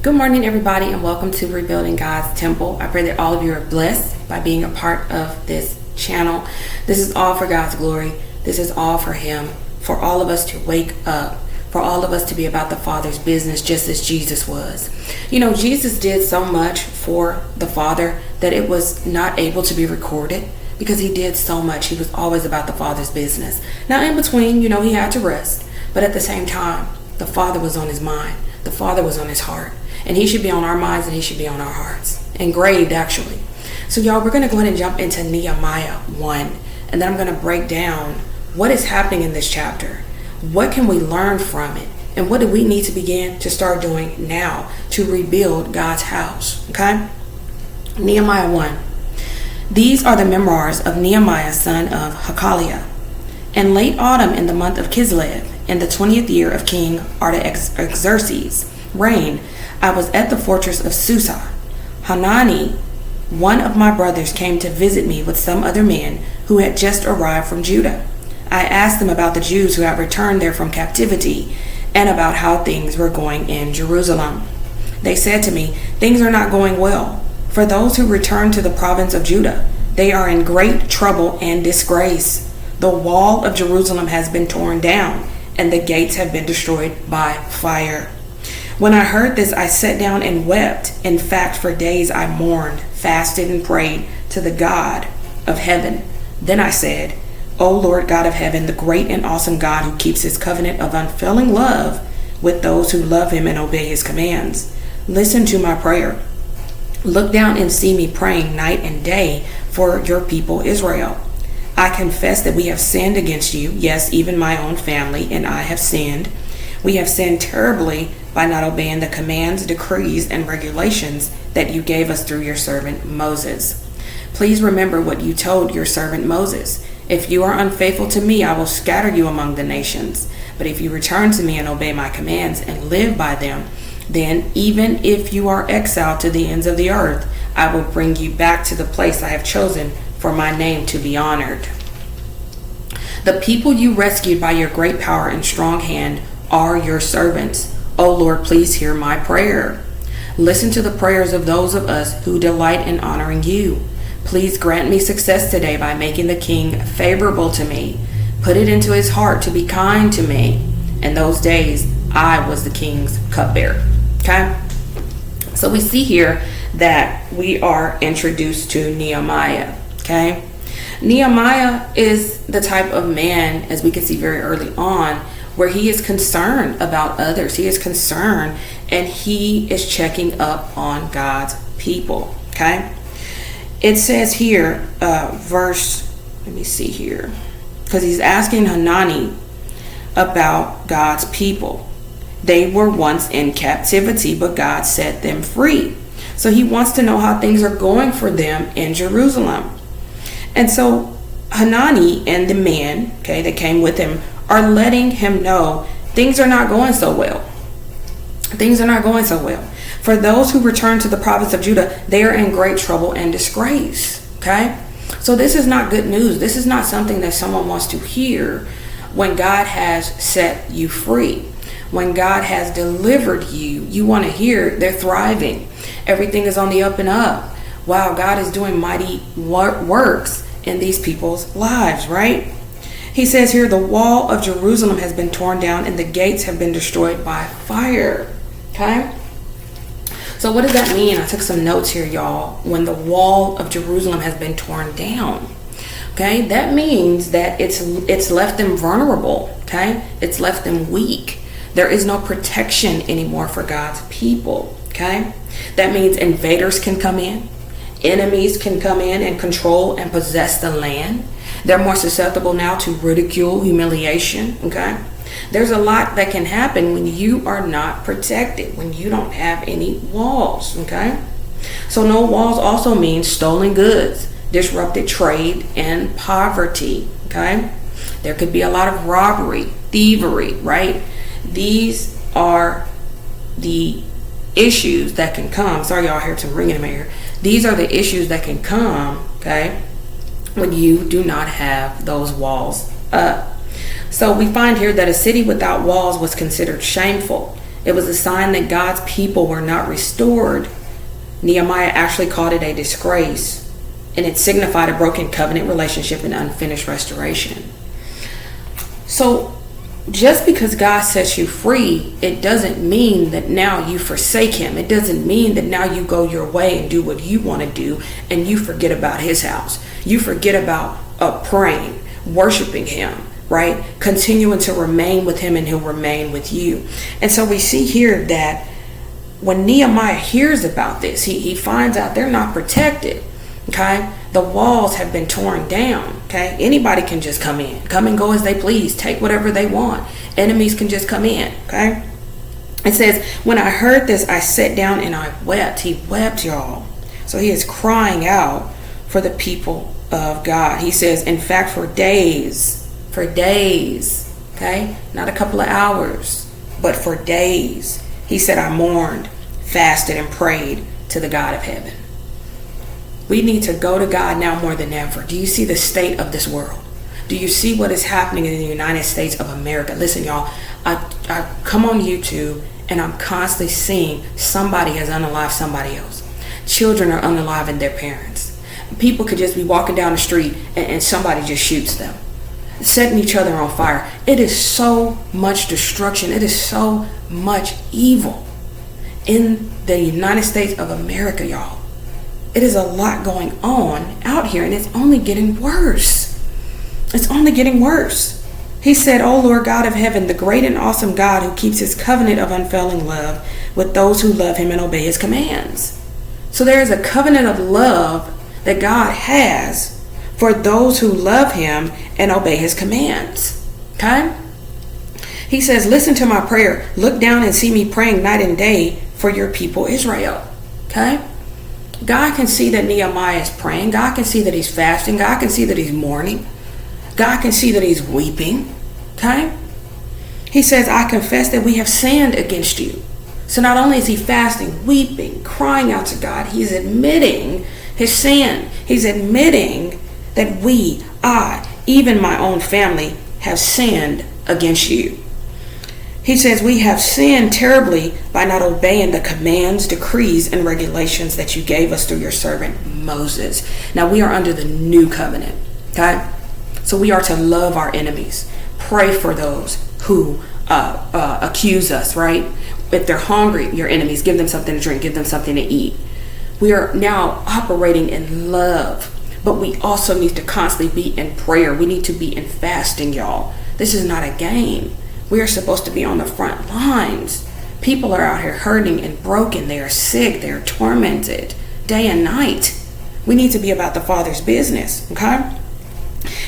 Good morning, everybody, and welcome to Rebuilding God's Temple. I pray that all of you are blessed by being a part of this channel. This is all for God's glory. This is all for Him, for all of us to wake up, for all of us to be about the Father's business, just as Jesus was. You know, Jesus did so much for the Father that it was not able to be recorded because He did so much. He was always about the Father's business. Now, in between, He had to rest, but at the same time, the Father was on His mind. The Father was on His heart. And He should be on our minds and He should be on our hearts. Engraved, actually. So, y'all, we're going to go ahead and jump into Nehemiah 1. And then I'm going to break down what is happening in this chapter. What can we learn from it? And what do we need to begin to start doing now to rebuild God's house? Okay? Nehemiah 1. These are the memoirs of Nehemiah, son of Hakaliah. In late autumn, in the month of Kislev, in the 20th year of King Artaxerxes' reign, I was at the fortress of Susa. Hanani, one of my brothers, came to visit me with some other men who had just arrived from Judah. I asked them about the Jews who had returned there from captivity and about how things were going in Jerusalem. They said to me, "Things are not going well. For those who returned to the province of Judah, they are in great trouble and disgrace. The wall of Jerusalem has been torn down, and the gates have been destroyed by fire." When I heard this, I sat down and wept. In fact, for days I mourned, fasted, and prayed to the God of heaven. Then I said, "O Lord God of heaven, the great and awesome God who keeps His covenant of unfailing love with those who love Him and obey His commands, listen to my prayer. Look down and see me praying night and day for your people Israel. I confess that we have sinned against you, yes, even my own family, and I have sinned. We have sinned terribly by not obeying the commands, decrees, and regulations that you gave us through your servant Moses. Please remember what you told your servant Moses. If you are unfaithful to me, I will scatter you among the nations. But if you return to me and obey my commands and live by them, then even if you are exiled to the ends of the earth, I will bring you back to the place I have chosen for my name to be honored. The people you rescued by your great power and strong hand are your servants. O Lord, please hear my prayer. Listen to the prayers of those of us who delight in honoring you. Please grant me success today by making the king favorable to me. Put it into his heart to be kind to me. In those days, I was the king's cupbearer." Okay? So we see here that we are introduced to Nehemiah. Okay? Nehemiah is the type of man, as we can see very early on, where he is concerned about others. He is concerned and he is checking up on God's people. Okay? It says here, because he's asking Hanani about God's people. They were once in captivity, but God set them free. So he wants to know how things are going for them in Jerusalem. And so Hanani and the man, that came with him, are letting him know things are not going so well. Things are not going so well. For those who return to the province of Judah, they are in great trouble and disgrace. Okay? So this is not good news. This is not something that someone wants to hear when God has set you free. When God has delivered you, you want to hear they're thriving. Everything is on the up and up. Wow, God is doing mighty works in these people's lives, right? He says here, the wall of Jerusalem has been torn down and the gates have been destroyed by fire. Okay? So what does that mean? I took some notes here, y'all. When the wall of Jerusalem has been torn down. Okay? That means that it's left them vulnerable. Okay? It's left them weak. There is no protection anymore for God's people. Okay? That means invaders can come in. Enemies can come in and control and possess the land. They're more susceptible now to ridicule, humiliation, okay? There's a lot that can happen when you are not protected, when you don't have any walls, okay? So no walls also means stolen goods, disrupted trade, and poverty, okay? There could be a lot of robbery, thievery, right? These are the issues that can come. Sorry, y'all, I heard some ringing in my ear. These are the issues that can come, okay, when you do not have those walls up. So we find here that a city without walls was considered shameful It was a sign that God's people were not restored. Nehemiah actually called it a disgrace, and it signified a broken covenant relationship and unfinished restoration. So just because God sets you free, it doesn't mean that now you forsake him. It doesn't mean that now you go your way and do what you want to do and you forget about his house. You forget about praying, worshiping him, right? Continuing to remain with him, and he'll remain with you. And so we see here that when Nehemiah hears about this, he finds out they're not protected. Okay, the walls have been torn down. Okay, anybody can just come and go as they please, take whatever they want. Enemies can just come in. Okay, it says, when I heard this, I sat down and I wept. He wept, y'all. So he is crying out for the people of God. He says, in fact, for days, okay, not a couple of hours, but for days, he said, I mourned, fasted, and prayed to the God of heaven. We need to go to God now more than ever. Do you see the state of this world? Do you see what is happening in the United States of America? Listen, y'all, I come on YouTube and I'm constantly seeing somebody has unalived somebody else. Children are unaliving their parents. People could just be walking down the street and somebody just shoots them, setting each other on fire. It is so much destruction. It is so much evil in the United States of America, y'all. It is a lot going on out here, and it's only getting worse. It's only getting worse. He said, O Lord God of heaven, the great and awesome God who keeps his covenant of unfailing love with those who love him and obey his commands. So there is a covenant of love that God has for those who love him and obey his commands. Okay? He says, listen to my prayer. Look down and see me praying night and day for your people Israel. Okay? God can see that Nehemiah is praying. God can see that he's fasting. God can see that he's mourning. God can see that he's weeping. Okay? He says, I confess that we have sinned against you. So not only is he fasting, weeping, crying out to God, he's admitting his sin. He's admitting that I, even my own family, have sinned against you. He says, we have sinned terribly by not obeying the commands, decrees, and regulations that you gave us through your servant Moses. Now we are under the new covenant. Okay? So we are to love our enemies. Pray for those who accuse us, right? If they're hungry, your enemies, give them something to drink, give them something to eat. We are now operating in love, but we also need to constantly be in prayer. We need to be in fasting, y'all. This is not a game. We are supposed to be on the front lines. People are out here hurting and broken. They are sick. They are tormented day and night. We need to be about the Father's business, okay?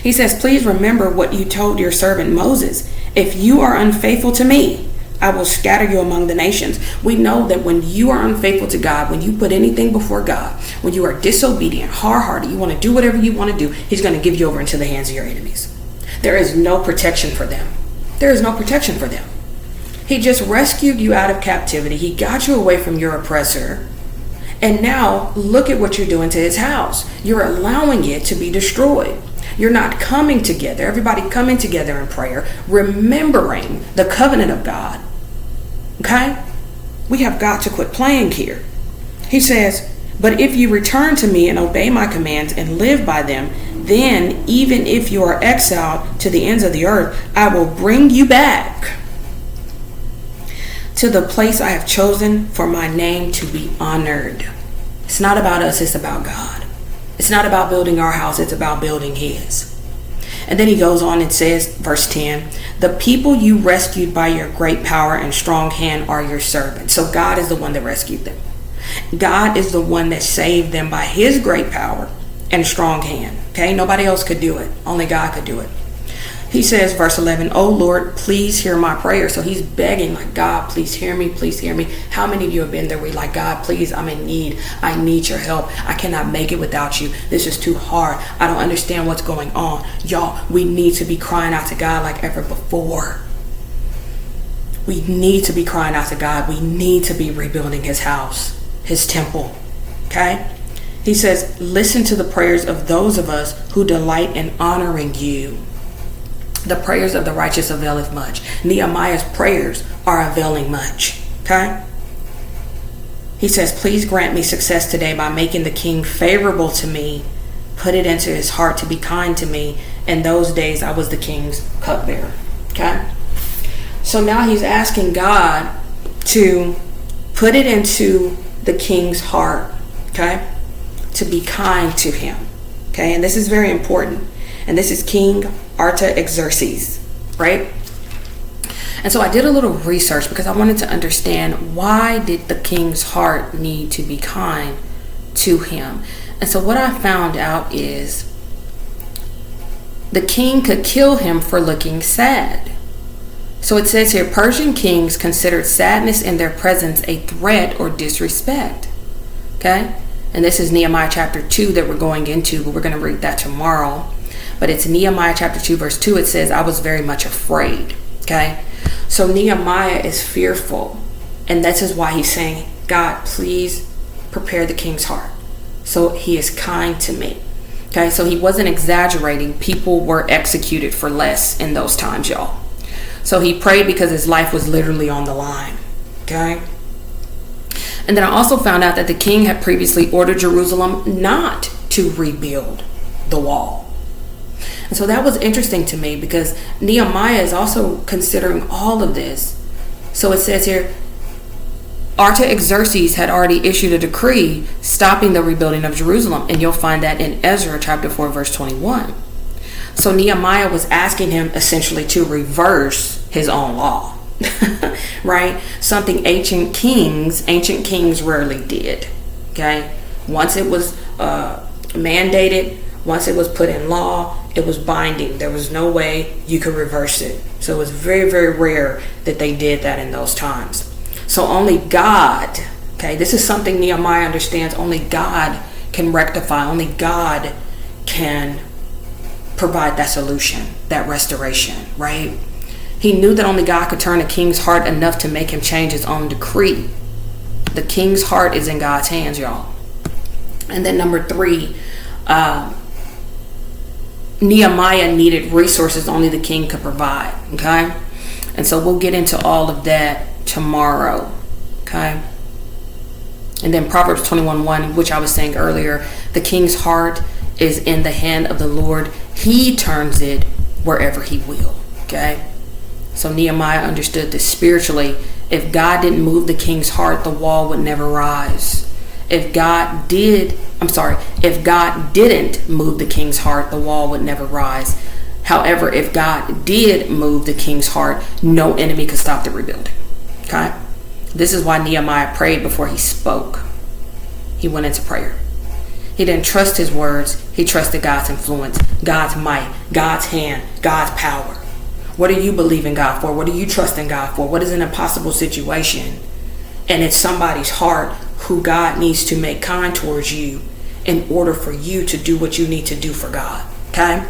He says, please remember what you told your servant Moses. If you are unfaithful to me, I will scatter you among the nations. We know that when you are unfaithful to God, when you put anything before God, when you are disobedient, hard-hearted, you want to do whatever you want to do, he's going to give you over into the hands of your enemies. There is no protection for them. There is no protection for them. He just rescued you out of captivity. He got you away from your oppressor. And now look at what you're doing to his house. You're allowing it to be destroyed. You're not coming together. Everybody coming together in prayer, remembering the covenant of God. Okay? We have got to quit playing here. He says, but if you return to me and obey my commands and live by them, then even if you are exiled to the ends of the earth, I will bring you back to the place I have chosen for my name to be honored. It's not about us, it's about God. It's not about building our house, it's about building his. And then he goes on and says, verse 10, the people you rescued by your great power and strong hand are your servants. So God is the one that rescued them. God is the one that saved them by his great power and strong hand. Okay, nobody else could do it. Only God could do it. He says, verse 11, oh Lord, please hear my prayer. So he's begging, like, God, please hear me. Please hear me. How many of you have been there where you're like, God, please, I'm in need. I need your help. I cannot make it without you. This is too hard. I don't understand what's going on. Y'all, we need to be crying out to God like ever before. We need to be crying out to God. We need to be rebuilding his house, his temple. Okay? He says, listen to the prayers of those of us who delight in honoring you. The prayers of the righteous availeth much. Nehemiah's prayers are availing much. Okay? He says, please grant me success today by making the king favorable to me. Put it into his heart to be kind to me. In those days, I was the king's cupbearer. Okay? So now he's asking God to put it into the king's heart, okay, to be kind to him. Okay, and this is very important. And this is King Artaxerxes, right? And so I did a little research because I wanted to understand, why did the king's heart need to be kind to him? And so what I found out is the king could kill him for looking sad. So it says here, Persian kings considered sadness in their presence a threat or disrespect. Okay? And this is Nehemiah chapter 2 that we're going into, but we're going to read that tomorrow. But it's Nehemiah chapter 2 verse 2. It says, I was very much afraid. Okay? So Nehemiah is fearful. And this is why he's saying, God, please prepare the king's heart so he is kind to me. Okay? So he wasn't exaggerating. People were executed for less in those times, y'all. So he prayed because his life was literally on the line. Okay? And then I also found out that the king had previously ordered Jerusalem not to rebuild the wall. And so that was interesting to me because Nehemiah is also considering all of this. So it says here, Artaxerxes had already issued a decree stopping the rebuilding of Jerusalem. And you'll find that in Ezra chapter 4 verse 21. So Nehemiah was asking him essentially to reverse his own law. Right? Something ancient kings rarely did. Okay? Once it was mandated, once it was put in law, it was binding. There was no way you could reverse it. So it was very, very rare that they did that in those times. So only God, okay, this is something Nehemiah understands, only God can rectify, only God can provide that solution, that restoration, right? He knew that only God could turn a king's heart enough to make him change his own decree. The king's heart is in God's hands, y'all. And then number 3, Nehemiah needed resources only the king could provide, okay? And so we'll get into all of that tomorrow, okay? And then Proverbs 21:1, which I was saying earlier, the king's heart is in the hand of the Lord. He turns it wherever he will, okay? So Nehemiah understood this spiritually. If God didn't move the king's heart, the wall would never rise. If God didn't move the king's heart, the wall would never rise. However, if God did move the king's heart, no enemy could stop the rebuilding. Okay? This is why Nehemiah prayed before he spoke. He went into prayer. He didn't trust his words. He trusted God's influence, God's might, God's hand, God's power. What are you believing God for? What are you trusting God for? What is an impossible situation? And it's somebody's heart who God needs to make kind towards you in order for you to do what you need to do for God. Okay?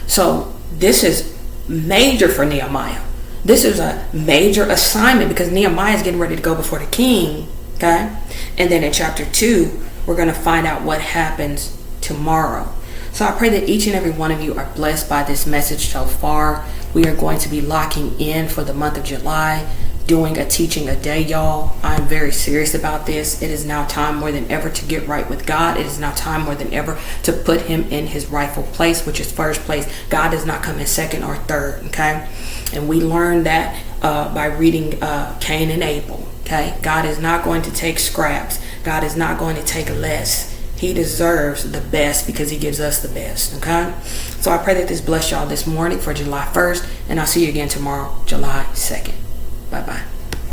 So this is major for Nehemiah. This is a major assignment because Nehemiah is getting ready to go before the king. Okay? And then in chapter 2, we're going to find out what happens tomorrow. So I pray that each and every one of you are blessed by this message so far. We are going to be locking in for the month of July, doing a teaching a day, y'all. I'm very serious about this. It is now time more than ever to get right with God. It is now time more than ever to put him in his rightful place, which is first place. God does not come in second or third, okay? And we learned that by reading Cain and Abel, okay? God is not going to take scraps. God is not going to take less. He deserves the best because he gives us the best, okay? So I pray that this bless y'all this morning for July 1st, and I'll see you again tomorrow, July 2nd. Bye-bye.